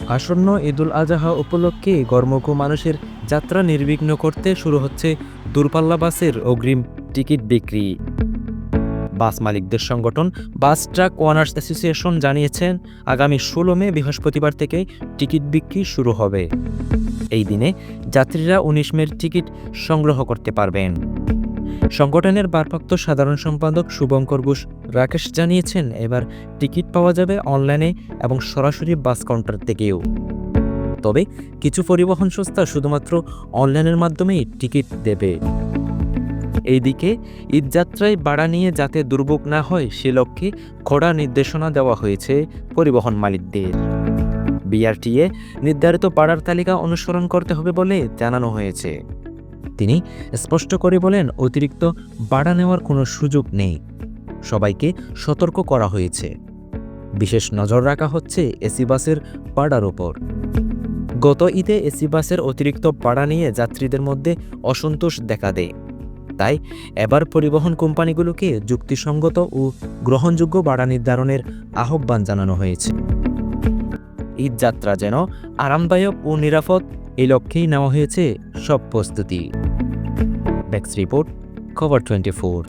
আসন্ন ঈদুল আজহা উপলক্ষে গরমুখ মানুষের যাত্রা নির্বিঘ্ন করতে শুরু হচ্ছে দূরপাল্লা বাসের অগ্রিম টিকিট বিক্রি। বাস মালিকদের সংগঠন বাস ট্রাক ওনার্স অ্যাসোসিয়েশন জানিয়েছেন, আগামী ১৬ মে বৃহস্পতিবার থেকে টিকিট বিক্রি শুরু হবে। এই দিনে যাত্রীরা ১৯ মের টিকিট সংগ্রহ করতে পারবেন। সংগঠনের ভারপ্রাপ্ত সাধারণ সম্পাদক শুভঙ্কর ঘোষ রাকেশ জানিয়েছেন, এবার টিকিট পাওয়া যাবে অনলাইনে এবং সরাসরি বাস কাউন্টার থেকেও। তবে কিছু পরিবহন সংস্থা শুধুমাত্র অনলাইনের মাধ্যমেই টিকিট দেবে। এইদিকে ঈদযাত্রায় ভাড়া নিয়ে যাতে দুর্ভোগ না হয় সে লক্ষ্যে কড়া নির্দেশনা দেওয়া হয়েছে পরিবহন মালিকদের। বিআরটিএ নির্ধারিত ভাড়ার তালিকা অনুসরণ করতে হবে বলে জানানো হয়েছে। তিনি স্পষ্ট করে বলেন, অতিরিক্ত ভাড়া নেওয়ার কোনো সুযোগ নেই, সবাইকে সতর্ক করা হয়েছে। বিশেষ নজর রাখা হচ্ছে এসি বাসের ভাড়ার ওপর। গত ঈদে এসি বাসের অতিরিক্ত ভাড়া নিয়ে যাত্রীদের মধ্যে অসন্তোষ দেখা দেয়। তাই এবার পরিবহন কোম্পানিগুলোকে যুক্তিসঙ্গত ও গ্রহণযোগ্য ভাড়া নির্ধারণের আহ্বান জানানো হয়েছে। ঈদযাত্রা যেন আরামদায়ক ও নিরাপদ, এই লক্ষ্যেই নেওয়া হয়েছে সব প্রস্তুতি। ডেস্ক রিপোর্ট, খবর 24।